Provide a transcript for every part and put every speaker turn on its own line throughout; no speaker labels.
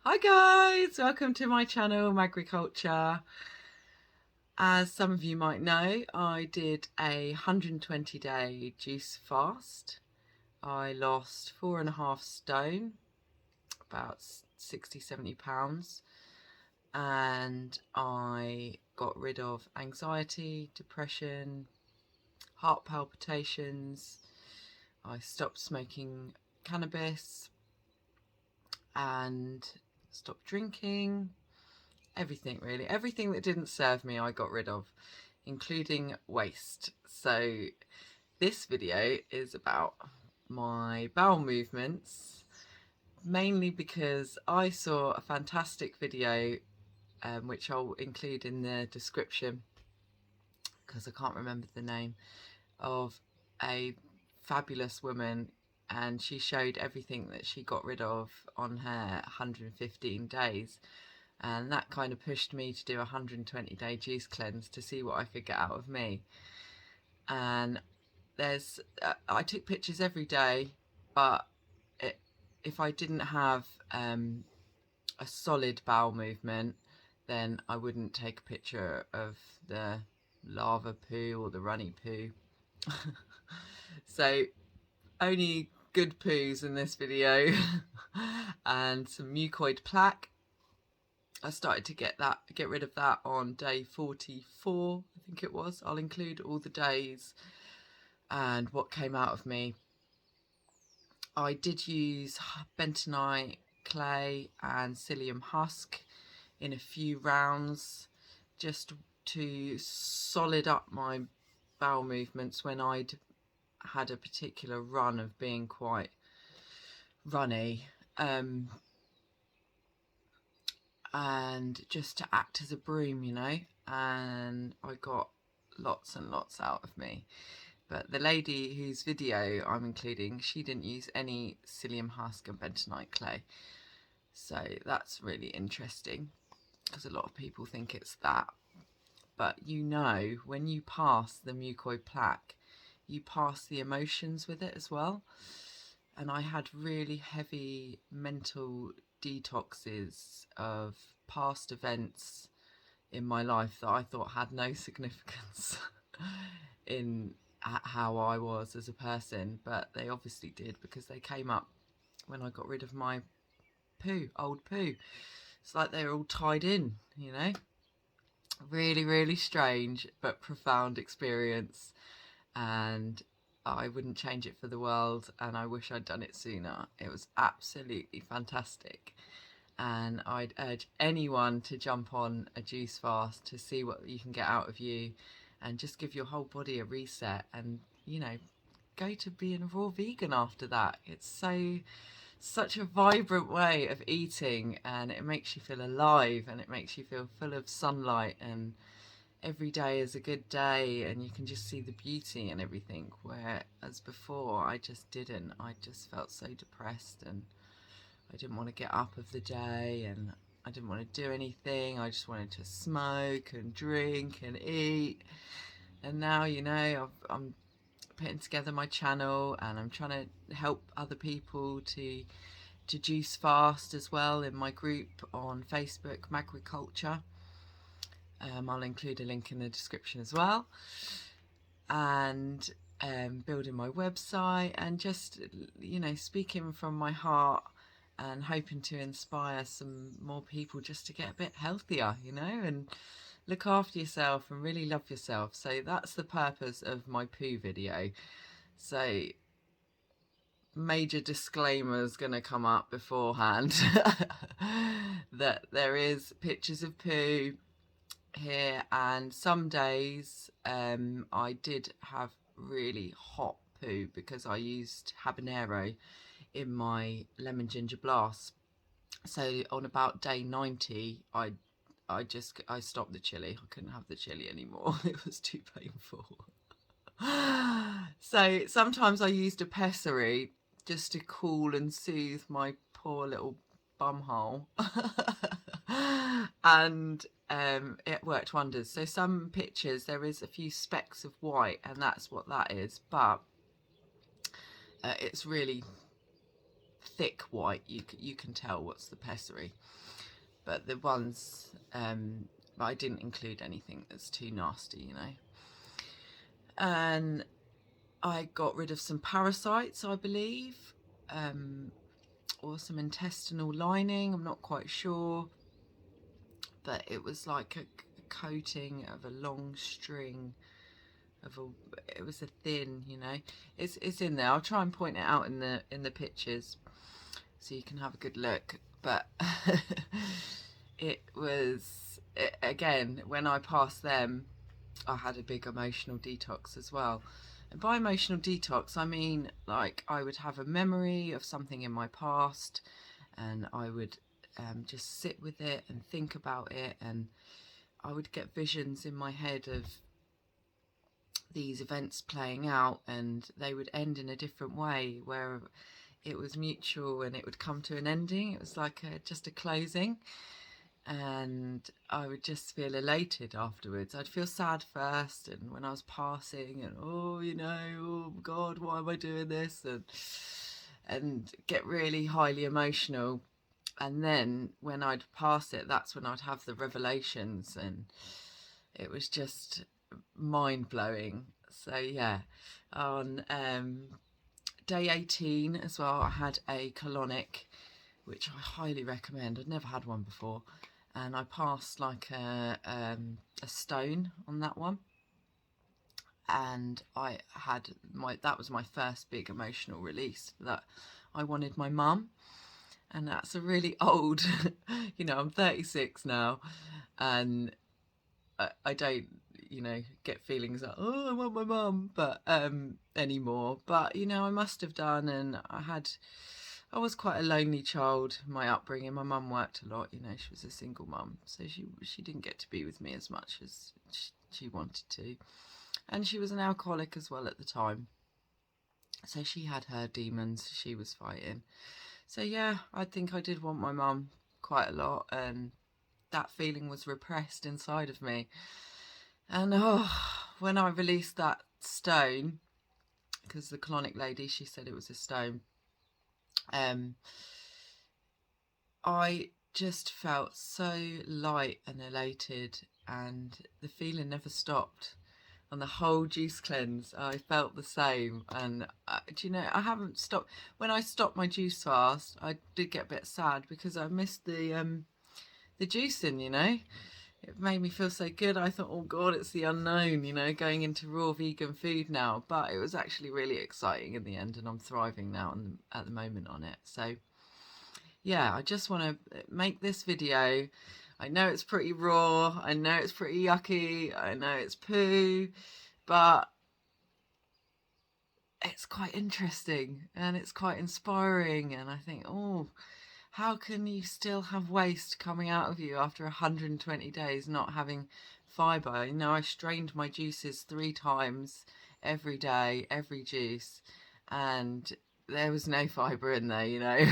Hi guys, welcome to my channel Magri-culture. As some of you might know, I did a 120-day juice fast. I lost 4.5 stone, about 60-70 pounds, and I got rid of anxiety, depression, heart palpitations. I stopped smoking cannabis and stopped drinking. Everything really, everything that didn't serve me I got rid of, including waste. So this video is about my bowel movements, mainly because I saw a fantastic video, which I'll include in the description because I can't remember the name, of a fabulous woman, and she showed everything that she got rid of on her 115 days. And that kind of pushed me to do a 120-day juice cleanse to see what I could get out of me. And I took pictures every day, but if I didn't have a solid bowel movement, then I wouldn't take a picture of the lava poo or the runny poo. So only good poos in this video and some mucoid plaque. I started to get rid of that on day 44, I think it was. I'll include all the days and what came out of me. I did use bentonite clay and psyllium husk in a few rounds just to solid up my bowel movements when I'd had a particular run of being quite runny. And just to act as a broom, you know, and I got lots and lots out of me. But the lady whose video I'm including, she didn't use any psyllium husk and bentonite clay. So that's really interesting because a lot of people think it's that. But you know, when you pass the mucoid plaque, you pass the emotions with it as well. And I had really heavy mental detoxes of past events in my life that I thought had no significance in how I was as a person, but they obviously did because they came up when I got rid of my old poo. It's like they're all tied in, you know. Really, really strange but profound experience, and I wouldn't change it for the world, and I wish I'd done it sooner. It was absolutely fantastic, and I'd urge anyone to jump on a juice fast to see what you can get out of you and just give your whole body a reset, and you know, go to being a raw vegan after that. It's such a vibrant way of eating, and it makes you feel alive, and it makes you feel full of sunlight, and every day is a good day, and you can just see the beauty and everything, whereas before I just didn't. I just felt so depressed, and I didn't want to get up of the day, and I didn't want to do anything. I just wanted to smoke and drink and eat. And now, you know, I'm putting together my channel, and I'm trying to help other people to juice fast as well in my group on Facebook, Magri-culture. I'll include a link in the description as well. And building my website, and just, you know, speaking from my heart and hoping to inspire some more people just to get a bit healthier, you know, and look after yourself and really love yourself. So that's the purpose of my poo video. So major disclaimers going to come up beforehand that there is pictures of poo here, and some days I did have really hot poo because I used habanero in my lemon ginger blast. So on about day 90 I stopped the chili. I couldn't have the chili anymore. It was too painful. So sometimes I used a pessary just to cool and soothe my poor little bumhole. And it worked wonders. So some pictures there is a few specks of white, and that's what that is, but it's really thick white, you can tell what's the pessary. But the ones I didn't include anything that's too nasty, you know. And I got rid of some parasites, I believe, or some intestinal lining, I'm not quite sure, but it was like a coating of a long string of it was a thin, you know, it's in there. I'll try and point it out in the pictures so you can have a good look. But again, when I passed them, I had a big emotional detox as well. And by emotional detox, I mean, like, I would have a memory of something in my past, and I would just sit with it and think about it, and I would get visions in my head of these events playing out, and they would end in a different way, where it was mutual and it would come to an ending. It was like just a closing, and I would just feel elated afterwards. I'd feel sad first, and when I was passing, and oh, you know, oh God, why am I doing this, and get really highly emotional. And then when I'd pass it, that's when I'd have the revelations, and it was just mind-blowing. So yeah, on day 18 as well, I had a colonic, which I highly recommend. I'd never had one before, and I passed like a stone on that one, and I had that was my first big emotional release, that I wanted my mum. And that's a really old, you know, I'm 36 now, and I don't, you know, get feelings like, oh, I want my mum, but anymore. But, you know, I must have done, and I was quite a lonely child, my upbringing. My mum worked a lot, you know, she was a single mum, so she didn't get to be with me as much as she wanted to. And she was an alcoholic as well at the time, so she had her demons she was fighting. So yeah, I think I did want my mum quite a lot, and that feeling was repressed inside of me. And when I released that stone, because the colonic lady, she said it was a stone, I just felt so light and elated, and the feeling never stopped. On the whole juice cleanse, I felt the same. And do you know, I haven't stopped. When I stopped my juice fast, I did get a bit sad because I missed the juicing, you know. It made me feel so good. I thought, oh God, it's the unknown, you know, going into raw vegan food now. But it was actually really exciting in the end, and I'm thriving now at the moment on it. So yeah, I just want to make this video. I know it's pretty raw, I know it's pretty yucky, I know it's poo, but it's quite interesting and it's quite inspiring. And I think, oh, how can you still have waste coming out of you after 120 days not having fibre? You know, I strained my juices 3 times every day, every juice, and there was no fibre in there, you know.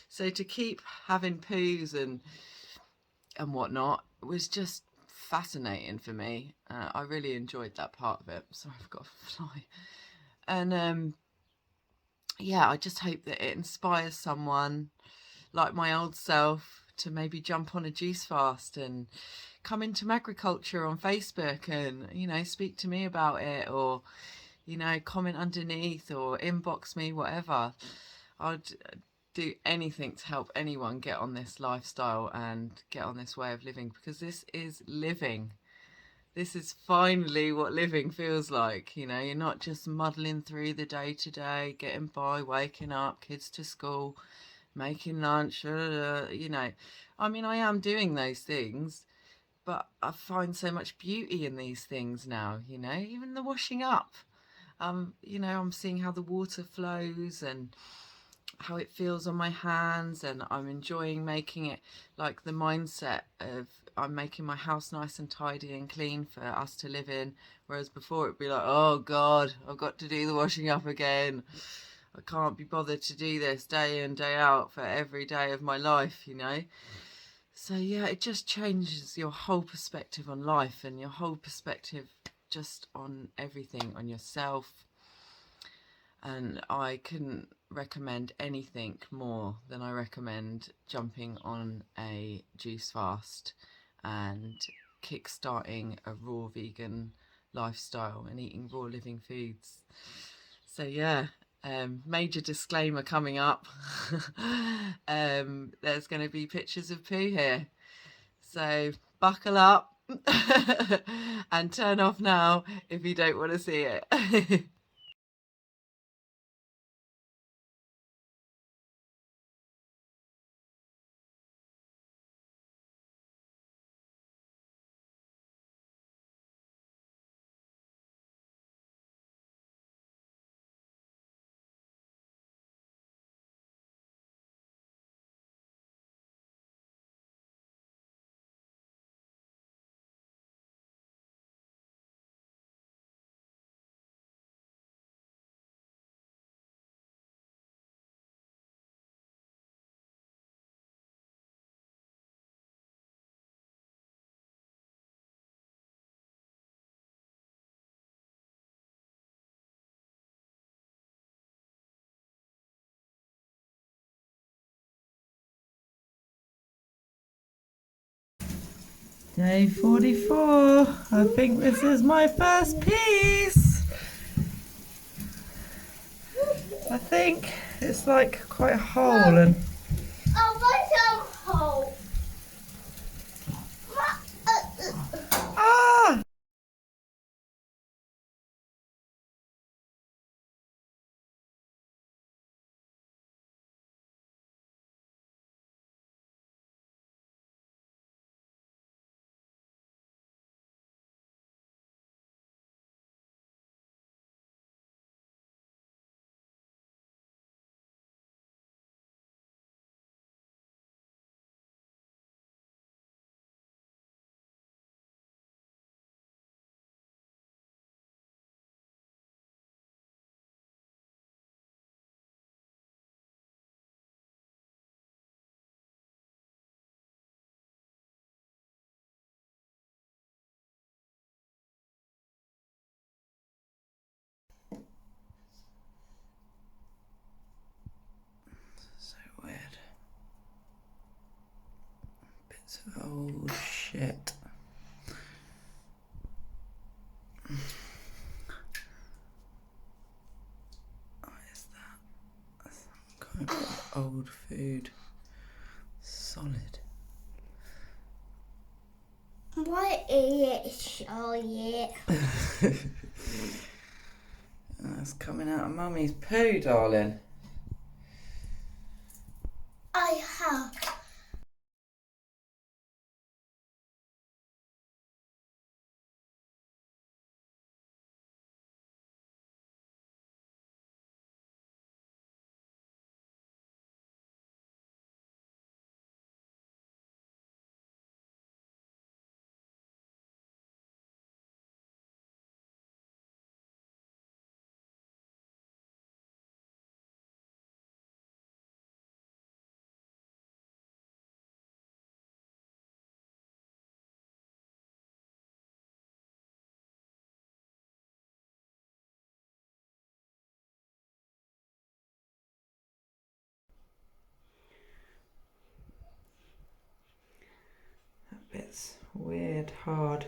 So to keep having poos and whatnot was just fascinating for me. I really enjoyed that part of it. Sorry, I've got a fly. And yeah, I just hope that it inspires someone like my old self to maybe jump on a juice fast and come into Magri-culture on Facebook and, you know, speak to me about it, or, you know, comment underneath or inbox me, whatever. I'd do anything to help anyone get on this lifestyle and get on this way of living, because this is living. This is finally what living feels like. You know, you're not just muddling through the day to day, getting by, waking up, kids to school, making lunch, you know. I mean, I am doing those things, but I find so much beauty in these things now, you know, even the washing up. You know, I'm seeing how the water flows and how it feels on my hands, and I'm enjoying making it, like the mindset of I'm making my house nice and tidy and clean for us to live in, whereas before it'd be like, oh God, I've got to do the washing up again. I can't be bothered to do this day in, day out for every day of my life, you know. So yeah, it just changes your whole perspective on life and your whole perspective just on everything, on yourself. And I couldn't recommend anything more than I recommend jumping on a juice fast and kickstarting a raw vegan lifestyle and eating raw living foods. So yeah, major disclaimer coming up. There's going to be pictures of poo here, so buckle up and turn off now if you don't want to see it. Day 44. I think this is my first piece. I think it's like quite a hole and...
Oh, what's a hole?
Ah! So weird. Bits of old shit. What is that? That's some kind of old food. Solid.
What is it, Charlotte?
That's coming out of Mummy's poo, darling.
I have.
That bit's weird, hard.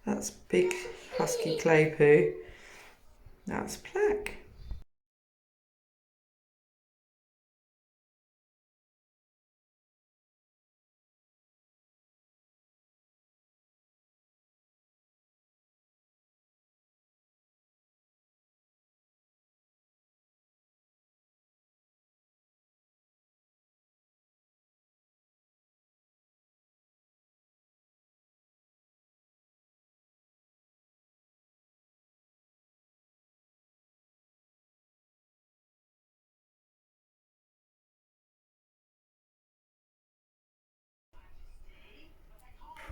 That's big husky clay poo. That's plaque.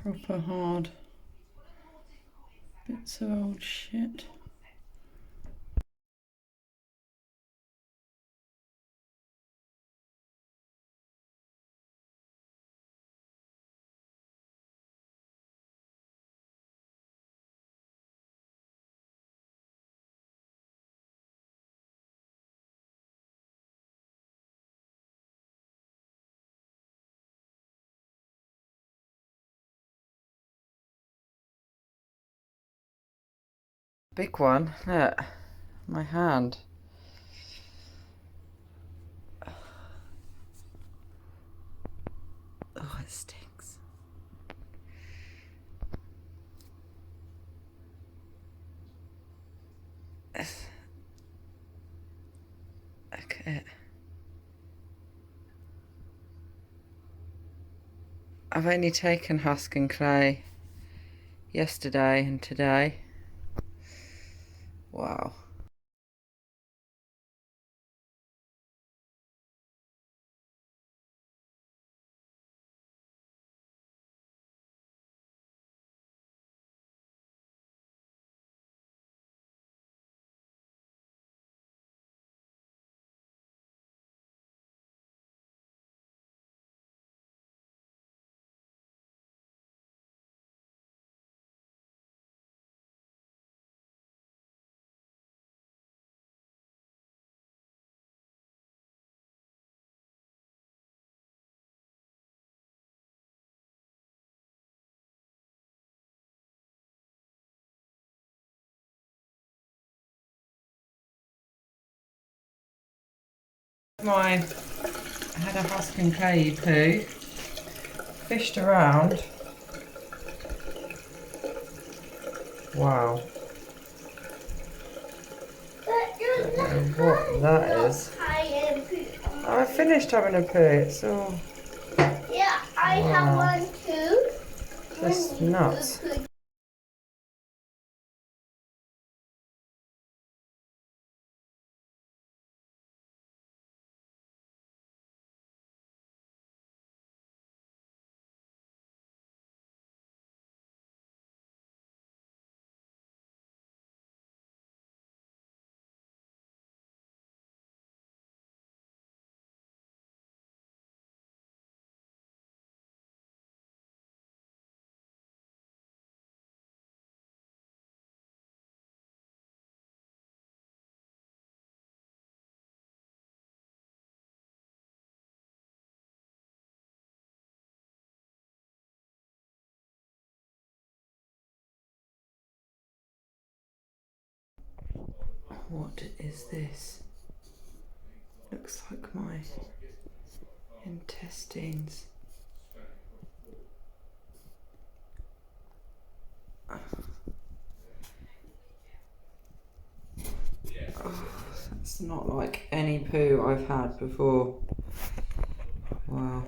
Proper hard. Bits of old shit. big one. Look, my hand. Oh, it stinks. Okay. I've only taken husk and clay yesterday and today. Wow. I had a husk and clay poo, fished around. Wow. I don't know what that is. I finished having a poo, it's all...
Yeah, I have one too.
Just nuts. What is this? Looks like my intestines. Oh, that's not like any poo I've had before. Wow.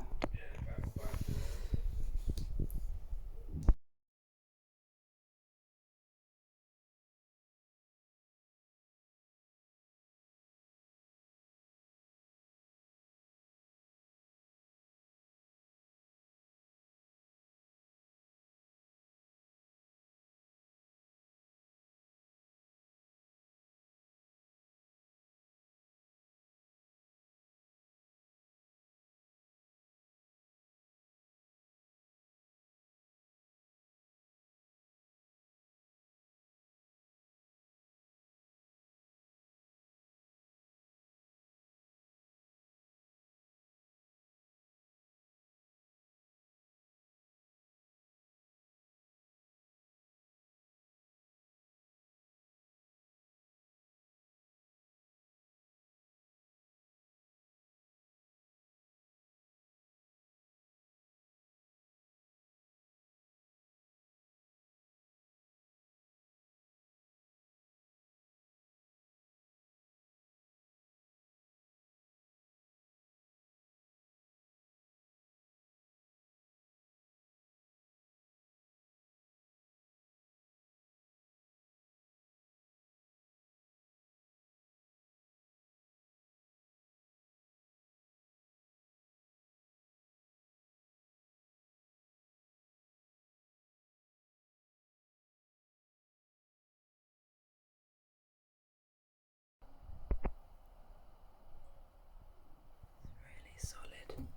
Really solid.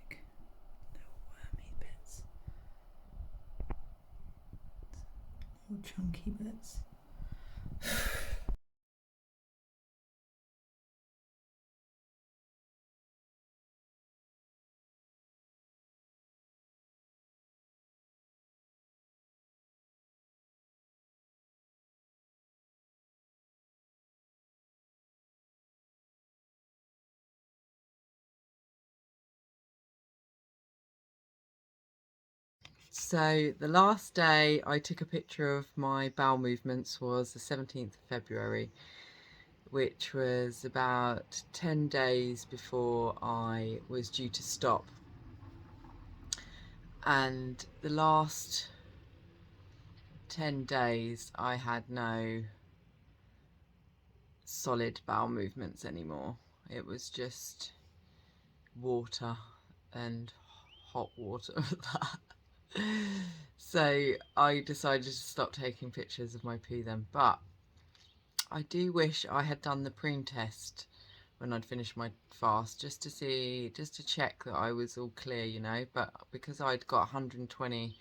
Like little wormy bits. Little chunky bits. So the last day I took a picture of my bowel movements was the 17th of February, which was about 10 days before I was due to stop. And the last 10 days I had no solid bowel movements anymore. It was just water and hot water of that. So I decided to stop taking pictures of my poo then, but I do wish I had done the preen test when I'd finished my fast, just to check that I was all clear, you know. But because I'd got 120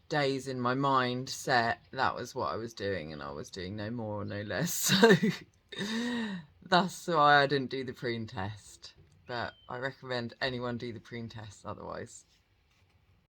days in my mind set, that was what I was doing, and I was doing no more or no less. So that's why I didn't do the preen test. But I recommend anyone do the preen test otherwise.